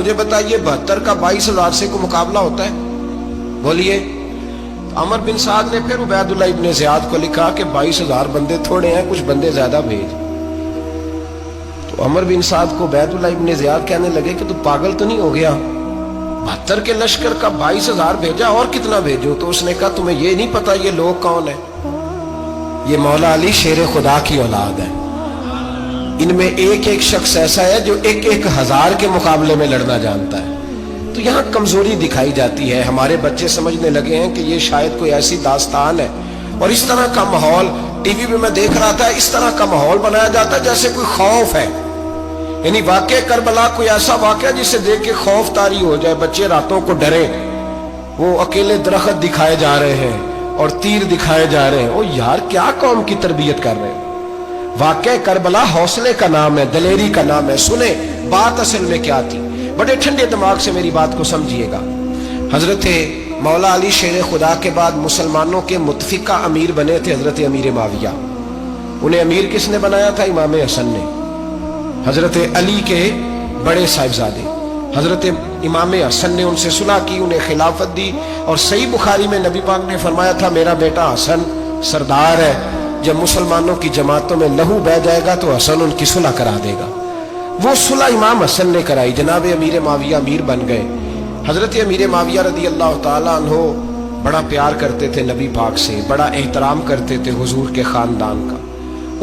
مجھے بتائیے 72 کا 22,000 سے کوئی مقابلہ ہوتا ہے؟ بولیے۔ عمر بن سعد نے پھر عبید اللہ ابن زیاد کو لکھا کہ 22,000 بندے تھوڑے ہیں، کچھ بندے زیادہ بھیج۔ تو عمر بن سعد کو عبید اللہ ابن زیاد کہنے لگے کہ تو پاگل تو نہیں ہو گیا، 72 کے لشکر کا 22,000 بھیجا، اور کتنا بھیجو؟ تو اس نے کہا تمہیں یہ نہیں پتا یہ لوگ کون ہیں؟ یہ مولا علی شیر خدا کی اولاد ہے، ان میں ایک ایک شخص ایسا ہے جو 1,000 کے مقابلے میں لڑنا جانتا ہے۔ تو یہاں کمزوری دکھائی جاتی ہے، ہمارے بچے سمجھنے لگے ہیں کہ یہ شاید کوئی ایسی داستان ہے، اور اس طرح کا ماحول ٹی وی پہ میں دیکھ رہا تھا، اس طرح کا ماحول بنایا جاتا ہے جیسے کوئی خوف ہے، یعنی واقع کربلا کوئی ایسا واقعہ جسے دیکھ کے خوف طاری ہو جائے، بچے راتوں کو ڈریں، وہ اکیلے درخت دکھائے جا رہے ہیں اور تیر دکھائے جا رہے ہیں۔ او یار کیا قوم کی تربیت کر رہے ہیں؟ واقع کربلا حوصلے کا نام ہے، دلیری کا نام ہے۔ سنیں بات اصل میں کیا تھی، بڑے ٹھنڈے دماغ سے میری بات کو سمجھیے گا۔ حضرت مولا علی شیر خدا کے بعد مسلمانوں کے متفقہ امیر بنے تھے حضرت امیر معاویہ۔ انہیں امیر کس نے بنایا تھا؟ امام حسن نے، حضرت علی کے بڑے صاحبزادے۔ حضرت امام حسن نے ان سے صلح کی، انہیں خلافت دی، اور صحیح بخاری میں نبی پاک نے فرمایا تھا میرا بیٹا حسن سردار ہے، جب مسلمانوں کی جماعتوں میں لہو بہ جائے گا تو حسن ان کی صلح کرا دے گا۔ وہ صلح امام حسن نے کرائی، جناب امیر معاویہ امیر بن گئے۔ حضرت امیر معاویہ رضی اللہ تعالیٰ عنہ بڑا پیار کرتے تھے نبی پاک سے، بڑا احترام کرتے تھے حضور کے خاندان کا۔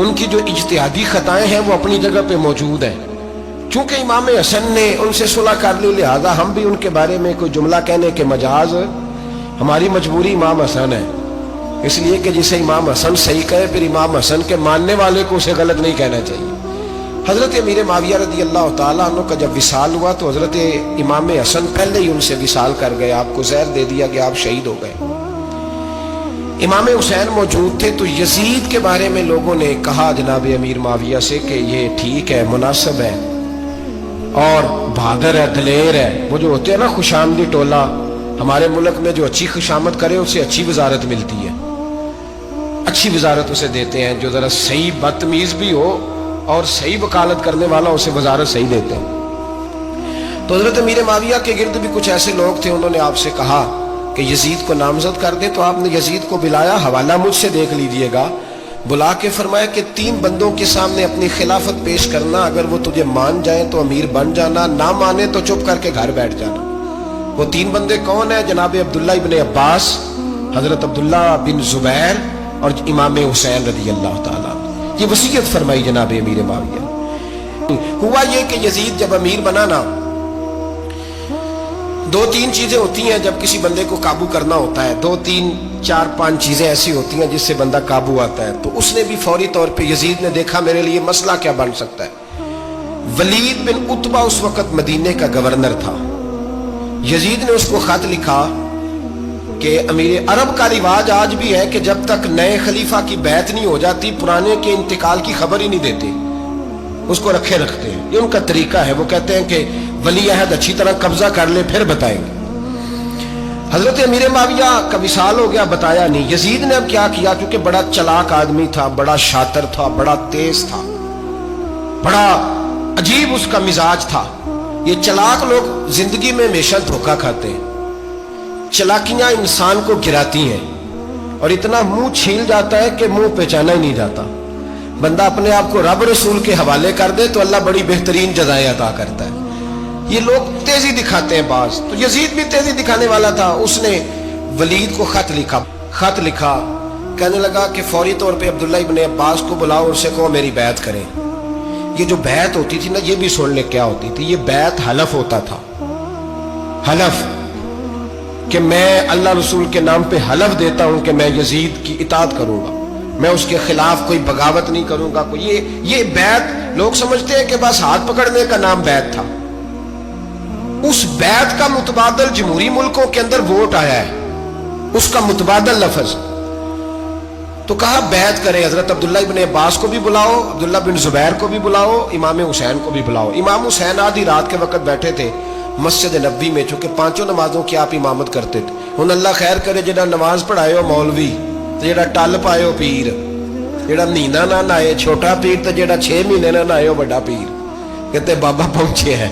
ان کی جو اجتہادی خطائیں ہیں وہ اپنی جگہ پہ موجود ہیں، چونکہ امام حسن نے ان سے صلح کر لی، لہذا ہم بھی ان کے بارے میں کوئی جملہ کہنے کے مجاز، ہماری مجبوری امام حسن ہے، اس لیے کہ جسے امام حسن صحیح کہے پھر امام حسن کے ماننے والے کو اسے غلط نہیں کہنا چاہیے۔ حضرت امیر معاویہ رضی اللہ تعالیٰ عنہ کا جب وصال ہوا تو حضرت امام حسن پہلے ہی ان سے وصال کر گئے، آپ کو زہر دے دیا کہ آپ شہید ہو گئے۔ امام حسین موجود تھے، تو یزید کے بارے میں لوگوں نے کہا جناب امیر معاویہ سے کہ یہ ٹھیک ہے، مناسب ہے اور بہادر ہے، دلیر ہے۔ وہ جو ہوتے ہیں نا خوش آمدی ٹولہ، ہمارے ملک میں جو اچھی خوشامد کرے اسے اچھی وزارت ملتی ہے، اچھی وزارت اسے دیتے ہیں، جو ذرا صحیح بدتمیز بھی ہو اور صحیح وکالت کرنے والا اسے وزارت صحیح دیتے ہیں۔ تو حضرت امیر معاویہ کے گرد بھی کچھ ایسے لوگ تھے، انہوں نے آپ سے کہا کہ یزید کو نامزد کر دیں، تو آپ نے یزید کو بلایا، حوالہ مجھ سے دیکھ لیجئے گا، بلا کے فرمایا کہ 3 بندوں کے سامنے اپنی خلافت پیش کرنا، اگر وہ تجھے مان جائیں تو امیر بن جانا، نہ مانے تو چپ کر کے گھر بیٹھ جانا۔ وہ 3 بندے کون ہیں؟ جناب عبداللہ ابن عباس، حضرت عبداللہ بن زبیر اور امام حسین رضی اللہ تعالیٰ۔ یہ وصیت فرمائی جناب امیر معاویہ۔ ہوا یہ کہ یزید جب امیر بنا نا، 2-3 چیزیں ہوتی ہیں جب کسی بندے کو قابو کرنا ہوتا ہے، 2-3 4 5 چیزیں ایسی ہوتی ہیں جس سے بندہ قابو آتا ہے۔ تو اس نے بھی فوری طور پہ، یزید نے دیکھا میرے لیے مسئلہ کیا بن سکتا ہے۔ ولید بن عتبہ اس وقت مدینے کا گورنر تھا، یزید نے اس کو خط لکھا کہ امیر عرب کا رواج آج بھی ہے کہ جب تک نئے خلیفہ کی بیعت نہیں ہو جاتی پرانے کے انتقال کی خبر ہی نہیں دیتے، اس کو رکھے رکھتے ہیں، یہ ان کا طریقہ ہے۔ وہ کہتے ہیں کہ ولی عہد اچھی طرح قبضہ کر لے پھر بتائیں گے۔ حضرت امیر معاویہ کا وصال ہو گیا، بتایا نہیں۔ یزید نے اب کیا کیا، کیونکہ بڑا چلاک آدمی تھا، بڑا شاطر تھا، بڑا تیز تھا، بڑا عجیب اس کا مزاج تھا۔ یہ چلاک لوگ زندگی میں ہمیشہ دھوکہ کھاتے ہیں، چلاکیاں انسان کو گراتی ہیں اور اتنا منہ چھیل جاتا ہے کہ منہ پہچانا ہی نہیں جاتا۔ بندہ اپنے آپ کو رب رسول کے حوالے کر دے تو اللہ بڑی بہترین جزائیں عطا کرتا ہے۔ یہ لوگ تیزی دکھاتے ہیں بعض، تو یزید بھی تیزی دکھانے والا تھا۔ اس نے ولید کو خط لکھا، کہنے لگا کہ فوری طور پہ عبداللہ ابن عباس کو بلاؤ اور اسے کہو میری بیعت کریں۔ یہ جو بیعت ہوتی تھی نا، یہ بھی سن لے کیا ہوتی تھی، یہ بیعت حلف ہوتا تھا، حلف کہ میں اللہ رسول کے نام پہ حلف دیتا ہوں کہ میں یزید کی اطاعت کروں گا، میں اس کے خلاف کوئی بغاوت نہیں کروں گا۔ یہ بیعت لوگ سمجھتے ہیں کہ بس ہاتھ پکڑنے کا نام بیعت تھا، اس بیعت کا متبادل جمہوری ملکوں کے اندر ووٹ آیا ہے، اس کا متبادل لفظ۔ تو کہا بیعت کرے، حضرت عبداللہ ابن عباس کو بھی بلاؤ، عبداللہ بن زبیر کو بھی بلاؤ، امام حسین کو بھی بلاؤ۔ امام حسین آدھی رات کے وقت بیٹھے تھے مسجد نبوی میں، چونکہ 5 نمازوں کی آپ امامت کرتے تھے۔ ہن اللہ خیر کرے، جڑا نماز پڑھائے ہو مولوی، جڑا ٹل پائے ہو پیر، جڑا مہینہ نہ آئے چھوٹا پیر، تو جڑا 6 مہینے نہ آئے ہو بڑا پیر، کہتے بابا پہنچے ہیں۔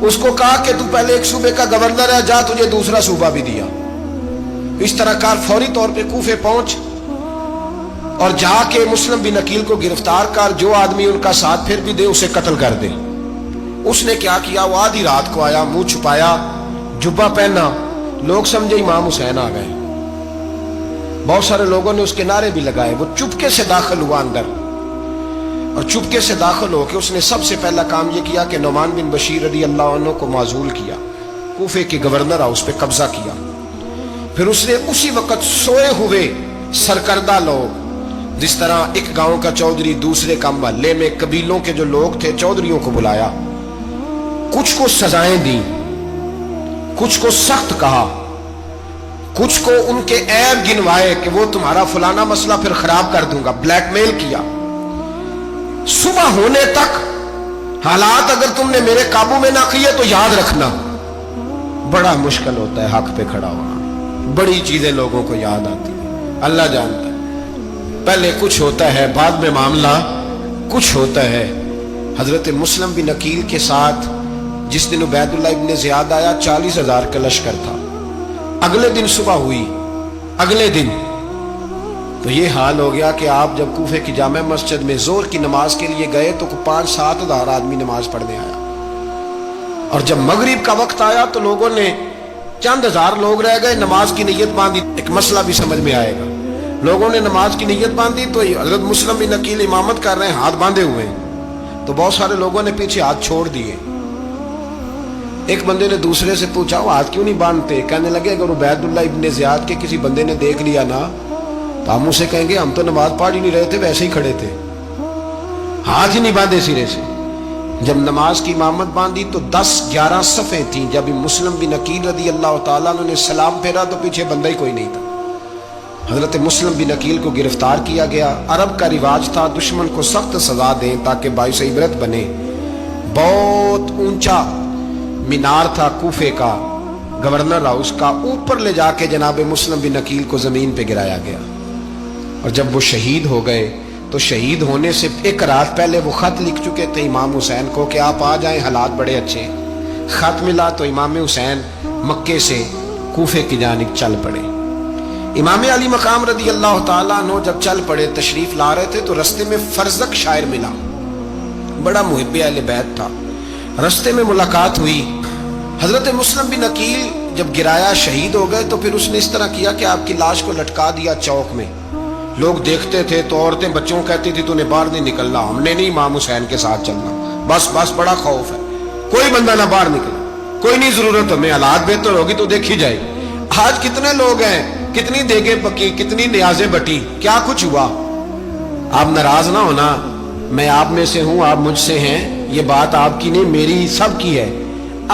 اس کو کہا کہ تو پہلے ایک صوبے کا گورنر ہے، جا تجھے دوسرا صوبہ بھی دیا۔ اس طرح کار فوری طور پہ کوفے پہنچ اور جا کے مسلم بن عقیل کو گرفتار کر، جو آدمی ان کا ساتھ پھر بھی دے اسے قتل کر دے۔ اس نے کیا کیا، وہ آدھی رات کو آیا، منہ چھپایا، جبہ پہنا، لوگ سمجھے امام حسین آ گئے۔ بہت سارے لوگوں نے اس کے نعرے بھی لگائے۔ وہ چپکے سے داخل ہوا اندر، اور چپکے سے داخل ہو کے اس نے سب سے پہلا کام یہ کیا کہ نعمان بن بشیر رضی اللہ عنہ کو معزول کیا، کوفے کے گورنر ہاؤس پہ قبضہ کیا۔ پھر اس نے اسی وقت سوئے ہوئے سرکردہ لوگ، جس طرح ایک گاؤں کا چودھری دوسرے کا محلے میں قبیلوں کے جو لوگ تھے چودھریوں کو بلایا، کچھ کو سزائیں دیں، کچھ کو سخت کہا، کچھ کو ان کے عیب گنوائے کہ وہ تمہارا فلانا مسئلہ پھر خراب کر دوں گا، بلیک میل کیا۔ صبح ہونے تک حالات اگر تم نے میرے قابو میں نہ کیے تو یاد رکھنا بڑا مشکل ہوتا ہے حق پہ کھڑا ہونا، بڑی چیزیں لوگوں کو یاد آتی ہیں، اللہ جانتا ہے۔ پہلے کچھ ہوتا ہے، بعد میں معاملہ کچھ ہوتا ہے۔ حضرت مسلم بن عقیل کے ساتھ جس دن عبید اللہ ابن زیاد آیا 40,000 کا لشکر تھا۔ اگلے دن صبح ہوئی، اگلے دن تو یہ حال ہو گیا کہ آپ جب کوفے کی جامع مسجد میں زور کی نماز کے لیے گئے تو 5-7 ہزار آدمی نماز پڑھنے آیا، اور جب مغرب کا وقت آیا تو لوگوں نے چند ہزار لوگ رہ گئے، نماز کی نیت باندھی۔ ایک مسئلہ بھی سمجھ میں آئے گا، لوگوں نے نماز کی نیت باندھی تو حضرت مسلم بن عقیل امامت کر رہے ہیں، ہاتھ باندھے ہوئے ہیں، تو بہت سارے لوگوں نے پیچھے ہاتھ چھوڑ دیے۔ ایک بندے نے دوسرے سے پوچھا وہ ہاتھ کیوں نہیں باندھتے؟ کہنے لگے اگر عبید اللہ ابن زیاد کے کسی بندے نے دیکھ لیا نا تو ہم اسے کہیں گے ہم تو نماز پڑھ ہی نہیں رہے تھے، ویسے ہی کھڑے تھے، ہاتھ ہی نہیں باندھے سرے سے۔ جب نماز کی امامت باندھی تو 10-11 صفیں تھیں۔ جب مسلم بن عقیل رضی اللہ تعالیٰ عنہ نے سلام پھیرا تو پیچھے بندہ ہی کوئی نہیں تھا۔ حضرت مسلم بن عقیل کو گرفتار کیا گیا۔ عرب کا رواج تھا دشمن کو سخت سزا دیں تاکہ باعث عبرت بنے۔ بہت اونچا مینار تھا کوفے کا، گورنر ہاؤس کا، اوپر لے جا کے جناب مسلم بن عقیل کو زمین پہ گرایا گیا، اور جب وہ شہید ہو گئے تو شہید ہونے سے ایک رات پہلے وہ خط لکھ چکے تھے امام حسین کو کہ آپ آ جائیں، حالات بڑے اچھے۔ خط ملا تو امام حسین مکے سے کوفے کی جانب چل پڑے۔ امام علی مقام رضی اللہ تعالیٰ عنہ جب چل پڑے، تشریف لا رہے تھے تو رستے میں فرزق شاعر ملا، بڑا محب اہل بیت تھا۔ رستے میں ملاقات ہوئی، حضرت مسلم بن عقیل جب گرایا شہید ہو گئے تو پھر اس نے اس طرح کیا کہ آپ کی لاش کو لٹکا دیا چوک میں۔ لوگ دیکھتے تھے تو عورتیں بچوں کہتی تھی تو نے باہر نہیں نکلنا، ہم نے نہیں امام حسین کے ساتھ چلنا، بس بڑا خوف ہے، کوئی بندہ نہ باہر نکلے، کوئی نہیں ضرورت ہمیں، حالات بہتر ہوگی تو دیکھی جائے گی۔ آج کتنے لوگ ہیں، کتنی دیگیں پکی، کتنی نیازیں بٹی، کیا کچھ ہوا۔ آپ ناراض نہ ہونا، میں آپ میں سے ہوں، آپ مجھ سے ہیں، یہ بات آپ کی نہیں میری سب کی ہے۔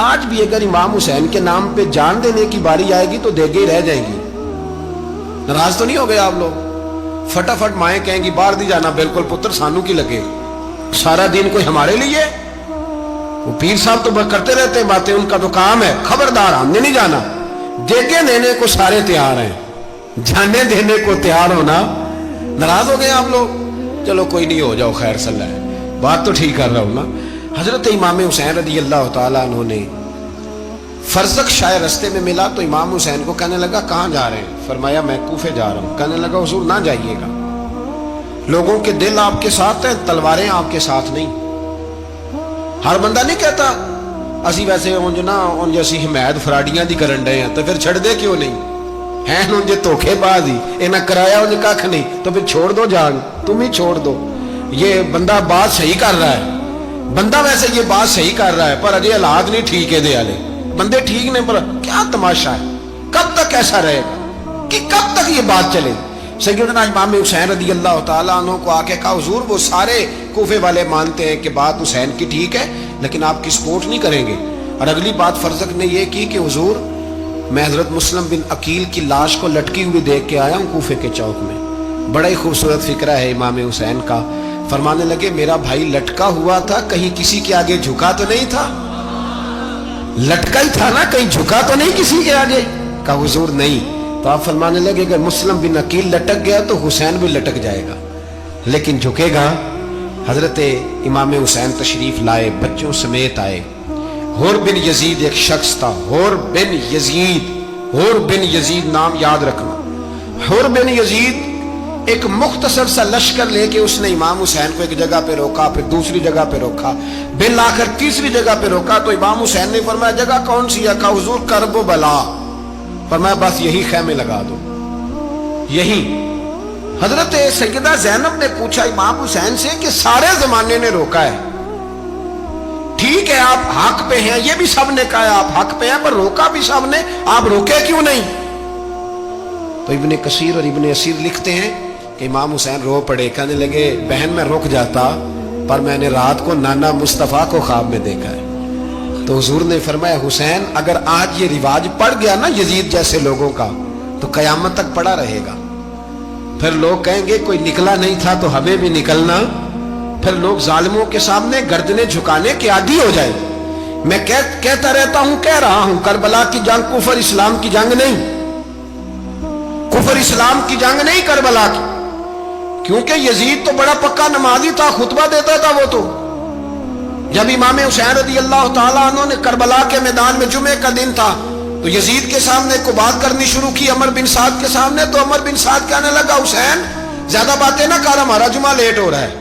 آج بھی اگر امام حسین کے نام پہ جان دینے کی باری آئے گی تو دیگیں رہ جائیں گی۔ ناراض تو نہیں ہو گئے آپ لوگ؟ فٹافٹ مائیں کہیں گی باہر دی جانا، بالکل پتر سانو کی لگے، سارا دن کوئی ہمارے لیے؟ وہ پیر صاحب تو کرتے رہتے ہیں باتیں، ان کا تو کام ہے، خبردار ہم نے نہیں جانا۔ دیگیں دینے کو سارے تیار ہیں، جانے دینے کو تیار ہونا۔ ناراض ہو گئے آپ لوگ؟ چلو کوئی نہیں، ہو جاؤ، خیر صلی اللہ ہے، بات تو ٹھیک کر رہا ہوں نا۔ حضرت امام حسین رضی اللہ تعالیٰ عنہ نے فرزق شاعر رستے میں ملا تو امام حسین کو کہنے لگا کہاں جا رہے ہیں؟ فرمایا میں کوفے جا رہا ہوں۔ کہنے لگا حضور نہ جائیے گا، لوگوں کے دل آپ کے ساتھ ہیں، تلواریں آپ کے ساتھ نہیں۔ ہر بندہ نہیں کہتا اسی ویسے اونج نا اونج اسی حمایت فراڈیاں دی کرن ڈے ہیں تو پھر چھڑ دے کیوں نہیں ہیں؟ اونج دھوکے باز ہی انہیں کرایا اونج کھ نہیں تو پھر چھوڑ دو جان، تم ہی چھوڑ دو۔ یہ بندہ بات صحیح کر رہا ہے، بندہ ویسے یہ بات صحیح کر رہا ہے پر اجے حالات نہیں ٹھیک ہے، دے والے بندے ٹھیک نہیں، پر کیا تماشا ہے، کب تک ایسا رہے گا کہ کب تک یہ بات چلے؟ سیدنا امام حسین رضی اللہ تعالیٰ عنہ کو آ کے کہا حضور وہ سارے کوفے والے مانتے ہیں کہ بات حسین کی ٹھیک ہے لیکن آپ کی سپورٹ نہیں کریں گے۔ اور اگلی بات فرزق نے یہ کی کہ حضور میں حضرت مسلم بن عقیل کی لاش کو لٹکی ہوئی دیکھ کے آیا ہوں کوفے کے چوک میں، بڑا ہی خوبصورت فکرہ ہے امام حسین کا۔ فرمانے لگے میرا بھائی لٹکا ہوا تھا، کہیں کسی کے آگے جھکا تو نہیں تھا؟ لٹکا ہی تھا نا، کہیں جھکا تو نہیں کسی کے آگے؟ کہا حضور نہیں۔ تو آپ فرمانے لگے اگر مسلم بن عقیل لٹک گیا تو حسین بھی لٹک جائے گا، لیکن جھکے گا۔ حضرت امام حسین تشریف لائے، بچوں سمیت آئے، حر بن یزید ایک شخص تھا، حر بن یزید، حر بن یزید نام یاد رکھنا۔ حر بن یزید ایک مختصر سا لشکر لے کے اس نے امام حسین کو ایک جگہ پہ روکا، پھر دوسری جگہ پہ روکا، بالآخر تیسری جگہ پہ روکا تو امام حسین نے فرمایا جگہ کون سی ہے؟ کہا حضور کرب و بلا۔ فرمایا بس یہی خیمے لگا دو، یہی۔ حضرت سیدہ زینب نے پوچھا امام حسین سے کہ سارے زمانے نے روکا ہے، ٹھیک ہے آپ حق پہ ہیں، یہ بھی سب نے کہا ہے آپ حق پہ ہیں، پر روکا بھی سب نے، آپ روکے کیوں نہیں؟ تو ابن کثیر اور ابن اسیر لکھتے ہیں کہ امام حسین رو پڑے، کہنے لگے بہن میں رک جاتا پر میں نے رات کو نانا مصطفیٰ کو خواب میں دیکھا ہے۔ تو حضور نے فرمایا حسین اگر آج یہ رواج پڑ گیا نا یزید جیسے لوگوں کا تو قیامت تک پڑا رہے گا، پھر لوگ کہیں گے کوئی نکلا نہیں تھا تو ہمیں بھی نکلنا، پھر لوگ ظالموں کے سامنے گردنیں جھکانے کے عادی ہو جائے۔ میں کہتا رہتا ہوں، کہہ رہا ہوں، کربلا کی جنگ کفر اسلام کی جنگ نہیں، کفر اسلام کی جنگ نہیں کربلا کی، کیونکہ یزید تو بڑا پکا نمازی تھا، خطبہ دیتا تھا۔ وہ تو جب امام حسین رضی اللہ تعالیٰ عنہ نے کربلا کے میدان میں جمعے کا دن تھا تو یزید کے سامنے کو بات کرنی شروع کی عمر بن سعد کے سامنے، تو عمر بن سعد کہنے لگا حسین زیادہ باتیں نہ کر، ہمارا جمعہ لیٹ ہو رہا ہے،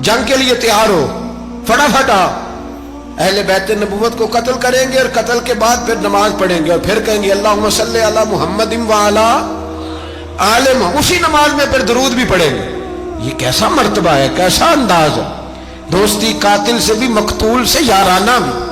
جنگ کے لیے تیار ہو، فٹافٹ آ، اہل بیت نبوت کو قتل کریں گے اور قتل کے بعد پھر نماز پڑھیں گے اور پھر کہیں گے اللہم صلی علی محمد وعلی آل محمد، اسی نماز میں پھر درود بھی پڑھیں گے۔ یہ کیسا مرتبہ ہے، کیسا انداز ہے، دوستی قاتل سے بھی مقتول سے یارانہ بھی۔